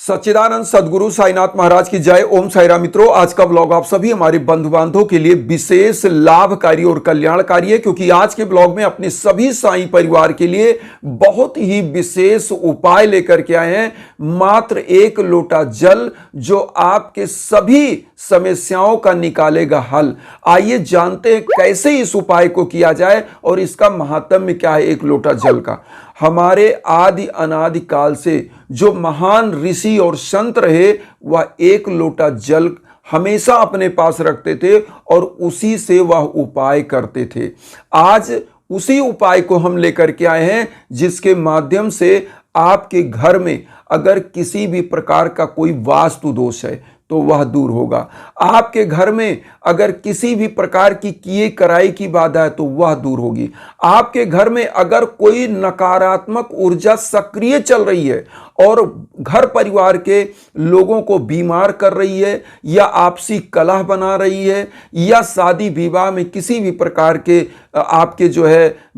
सच्चिदानंद सदगुरु साईनाथ महाराज की जय। ओम साईराम। मित्रों, आज का ब्लॉग आप सभी हमारे बंधु बांधवों के लिए विशेष लाभकारी और कल्याणकारी है, क्योंकि आज के ब्लॉग में अपने सभी साईं परिवार के लिए बहुत ही विशेष उपाय लेकर के आए हैं। मात्र एक लोटा जल जो आपके सभी समस्याओं का निकालेगा हल। आइए जानते हैं कैसे इस उपाय को किया जाए और इसका महात्म्य क्या है एक लोटा जल का। हमारे आदि अनादि काल से जो महान ऋषि और संत रहे, वह एक लोटा जल हमेशा अपने पास रखते थे और उसी से वह उपाय करते थे। आज उसी उपाय को हम लेकर के आए हैं, जिसके माध्यम से आपके घर में अगर किसी भी प्रकार का कोई वास्तु दोष है तो वह दूर होगा। आपके घर में अगर किसी भी प्रकार की किए कराई की बाधा है तो वह दूर होगी। आपके घर में अगर कोई नकारात्मक ऊर्जा सक्रिय चल रही है और घर परिवार के लोगों को बीमार कर रही है, या आपसी कलह बना रही है, या शादी विवाह में किसी भी प्रकार के आपके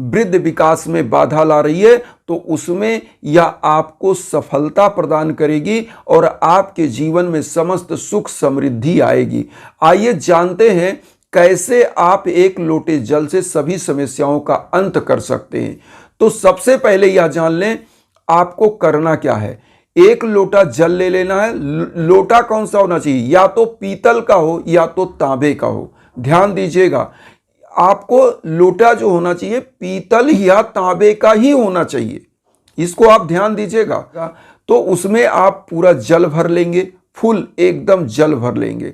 वृद्ध विकास में बाधा ला रही है, तो उसमें यह आपको सफलता प्रदान करेगी और आपके जीवन में समस्त सुख समृद्धि आएगी। आइए जानते हैं कैसे आप एक लोटे जल से सभी समस्याओं का अंत कर सकते हैं। तो सबसे पहले यह जान लें आपको करना क्या है। एक लोटा जल ले लेना है। लोटा कौन सा होना चाहिए? या तो पीतल का हो या तो तांबे का हो। ध्यान दीजिएगा, आपको लोटा जो होना चाहिए पीतल या तांबे का ही होना चाहिए, इसको आप ध्यान दीजिएगा। तो उसमें आप पूरा जल भर लेंगे, फुल एकदम जल भर लेंगे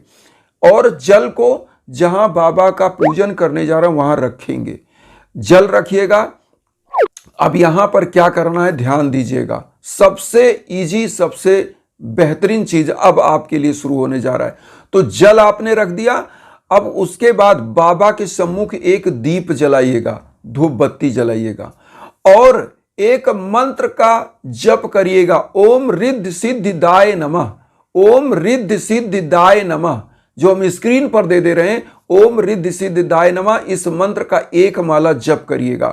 और जल को जहां बाबा का पूजन करने जा रहे हैं वहां रखेंगे। जल रखिएगा। अब यहां पर क्या करना है ध्यान दीजिएगा। सबसे इजी, सबसे बेहतरीन चीज अब आपके लिए शुरू होने जा रहा है। तो जल आपने रख दिया। अब उसके बाद बाबा के सम्मुख एक दीप जलाइएगा, धूप बत्ती जलाइएगा और एक मंत्र का जप करिएगा। ओम रिद्धि सिद्धिदाय नमः। ओम रिद्धि सिद्धिदाय नमः, जो हम स्क्रीन पर दे रहे हैं, ओम रिद्धि सिद्धिदाय नमः, इस मंत्र का एक माला जप करिएगा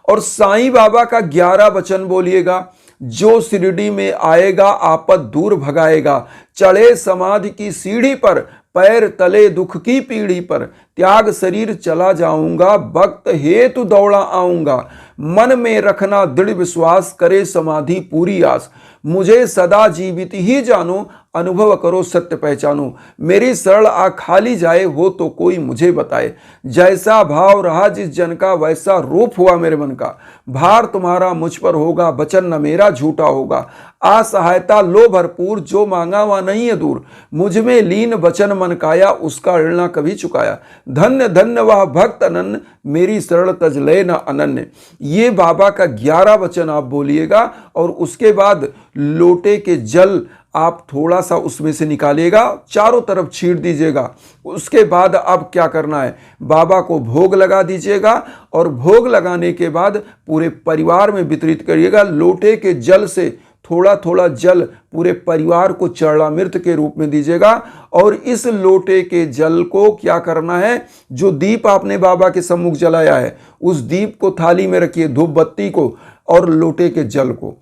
और साईं बाबा का 11 वचन बोलिएगा। जो शिरडी में आएगा आपद दूर भगाएगा, चढ़े समाधि की सीढ़ी पर, पैर तले दुख की पीढ़ी पर, त्याग शरीर चला जाऊंगा, भक्त हेतु दौड़ा आऊंगा, मन में रखना दृढ़ विश्वास, करे समाधि पूरी आस, मुझे सदा जीवित ही जानो, अनुभव करो सत्य पहचानो, मेरी शरण आ खाली जाए हो तो कोई मुझे बताए, जैसा भाव रहा जिस जन का वैसा रूप हुआ मेरे मन का, भार तुम्हारा मुझ पर होगा, वचन न मेरा झूठा होगा, असहायता लो भरपूर, जो मांगा वह नहीं है दूर, मुझ में लीन वचन मन काया, उसका ऋण न कभी चुकाया, धन्य धन्य वह भक्त अनन्य, मेरी शरण तज ले न अनन्य। ये बाबा का 11 वचन आप बोलिएगा और उसके बाद लोटे के जल आप थोड़ा सा उसमें से निकालिएगा, चारों तरफ छींट दीजिएगा। उसके बाद अब क्या करना है, बाबा को भोग लगा दीजिएगा और भोग लगाने के बाद पूरे परिवार में वितरित करिएगा। लोटे के जल से थोड़ा थोड़ा जल पूरे परिवार को चरणामृत के रूप में दीजिएगा और इस लोटे के जल को क्या करना है, जो दीप आपने बाबा के सम्मुख जलाया है उस दीप को थाली में रखिए, धूप बत्ती को और लोटे के जल को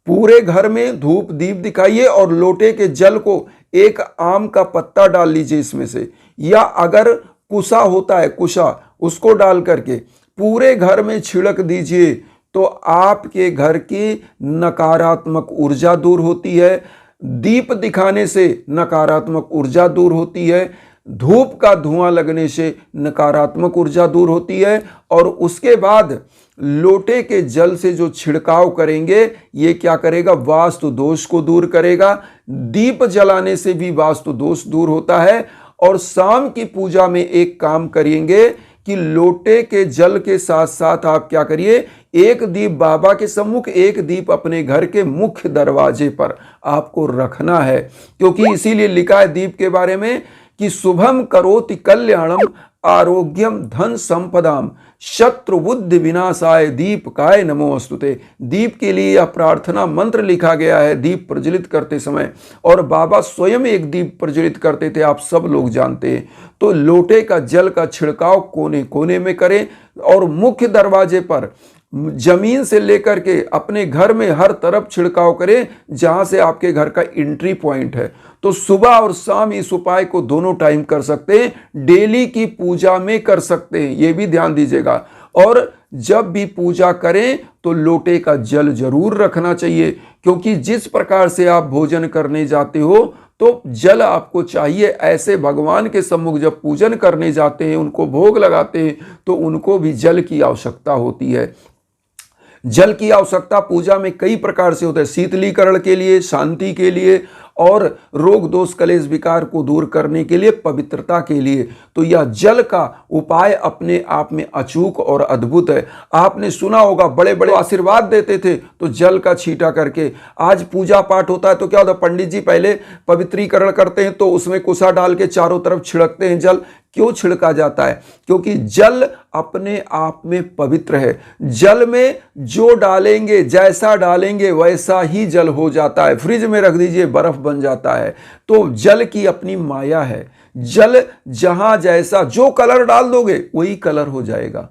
पूरे घर में धूप दीप दिखाइए और लोटे के जल को एक आम का पत्ता डाल लीजिए इसमें से, या अगर कुशा होता है कुशा, उसको डाल करके पूरे घर में छिड़क दीजिए। तो आपके घर की नकारात्मक ऊर्जा दूर होती है। दीप दिखाने से नकारात्मक ऊर्जा दूर होती है। धूप का धुआं लगने से नकारात्मक ऊर्जा दूर होती है। और उसके बाद लोटे के जल से जो छिड़काव करेंगे ये क्या करेगा, वास्तु दोष को दूर करेगा। दीप जलाने से भी वास्तु दोष दूर होता है। और शाम की पूजा में एक काम करेंगे कि लोटे के जल के साथ साथ आप क्या करिए, एक दीप बाबा के सम्मुख, एक दीप अपने घर के मुख्य दरवाजे पर आपको रखना है, क्योंकि इसीलिए लिखा है दीप के बारे में कि शुभम करोति कल्याणम, आरोग्यम धन संपदाम, शत्रु बुद्धि विनाशाय दीपकाय नमोस्तुते। दीप के लिए यह प्रार्थना मंत्र लिखा गया है दीप प्रज्वलित करते समय, और बाबा स्वयं एक दीप प्रज्वलित करते थे, आप सब लोग जानते हैं। तो लोटे का जल का छिड़काव कोने कोने में करें और मुख्य दरवाजे पर जमीन से लेकर के अपने घर में हर तरफ छिड़काव करें जहां से आपके घर का एंट्री पॉइंट है। तो सुबह और शाम इस उपाय को दोनों टाइम कर सकते हैं, डेली की पूजा में कर सकते हैं, ये भी ध्यान दीजिएगा। और जब भी पूजा करें तो लोटे का जल जरूर रखना चाहिए, क्योंकि जिस प्रकार से आप भोजन करने जाते हो तो जल आपको चाहिए। ऐसे भगवान के सम्मुख जब पूजन करने जाते हैं, उनको भोग लगाते हैं, तो उनको भी जल की आवश्यकता होती है। जल की आवश्यकता पूजा में कई प्रकार से होता है, शीतलीकरण के लिए, शांति के लिए, और रोग दोष कलेश विकार को दूर करने के लिए, पवित्रता के लिए। तो यह जल का उपाय अपने आप में अचूक और अद्भुत है। आपने सुना होगा बड़े बड़े आशीर्वाद देते थे तो जल का छींटा करके। आज पूजा पाठ होता है तो क्या होता है, पंडित जी पहले पवित्रीकरण करते हैं तो उसमें कुसा डाल के चारों तरफ छिड़कते हैं जल। क्यों छिड़का जाता है? क्योंकि जल अपने आप में पवित्र है। जल में जो डालेंगे, जैसा डालेंगे वैसा ही जल हो जाता है। फ्रिज में रख दीजिए, बर्फ बन जाता है। तो जल की अपनी माया है। जल जहां जैसा, जो कलर डाल दोगे वही कलर हो जाएगा।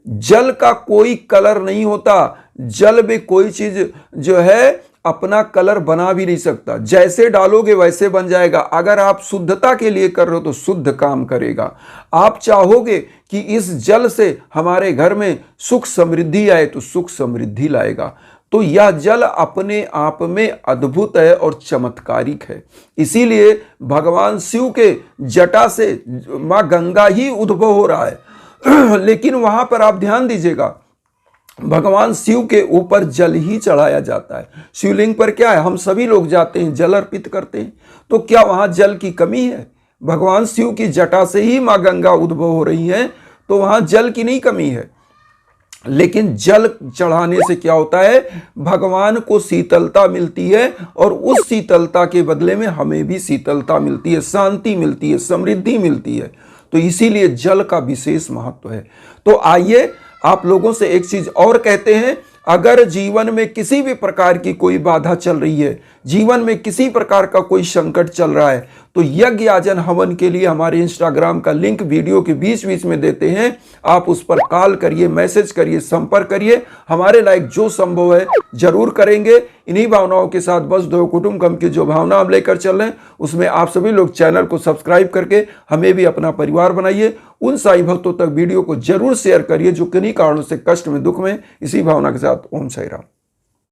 जल का कोई कलर नहीं होता। जल में कोई चीज जो है अपना कलर बना भी नहीं सकता। जैसे डालोगे वैसे बन जाएगा। अगर आप शुद्धता के लिए कर रहे हो तो शुद्ध काम करेगा। आप चाहोगे कि इस जल से हमारे घर में सुख समृद्धि आए तो सुख समृद्धि लाएगा। तो यह जल अपने आप में अद्भुत है और चमत्कारिक है। इसीलिए भगवान शिव के जटा से मां गंगा ही उद्भव हो रहा है। लेकिन वहां पर आप ध्यान दीजिएगा, भगवान शिव के ऊपर जल ही चढ़ाया जाता है। शिवलिंग पर क्या है, हम सभी लोग जाते हैं, जल अर्पित करते हैं। तो क्या वहां जल की कमी है? भगवान शिव की जटा से ही मां गंगा उद्भव हो रही है, तो वहां जल की नहीं कमी है। लेकिन जल चढ़ाने से क्या होता है, भगवान को शीतलता मिलती है, और उस शीतलता के बदले में हमें भी शीतलता मिलती है, शांति मिलती है, समृद्धि मिलती है। तो इसीलिए जल का विशेष महत्व है। तो आइए आप लोगों से एक चीज और कहते हैं, अगर जीवन में किसी भी प्रकार की कोई बाधा चल रही है, जीवन में किसी प्रकार का कोई संकट चल रहा है, तो यज्ञ याजन हवन के लिए हमारे इंस्टाग्राम का लिंक वीडियो के बीच बीच में देते हैं। आप उस पर कॉल करिए, मैसेज करिए, संपर्क करिए। हमारे लायक जो संभव है जरूर करेंगे। इन्हीं भावनाओं के साथ बस दो कुटुंबकम की जो भावना हम लेकर चल रहे हैं, उसमें आप सभी लोग चैनल को सब्सक्राइब करके हमें भी अपना परिवार बनाइए। उन साईं भक्तों तक वीडियो को जरूर शेयर करिए जो किन्हीं कारणों से कष्ट में, दुख में। इसी भावना के साथ ओम साईं राम।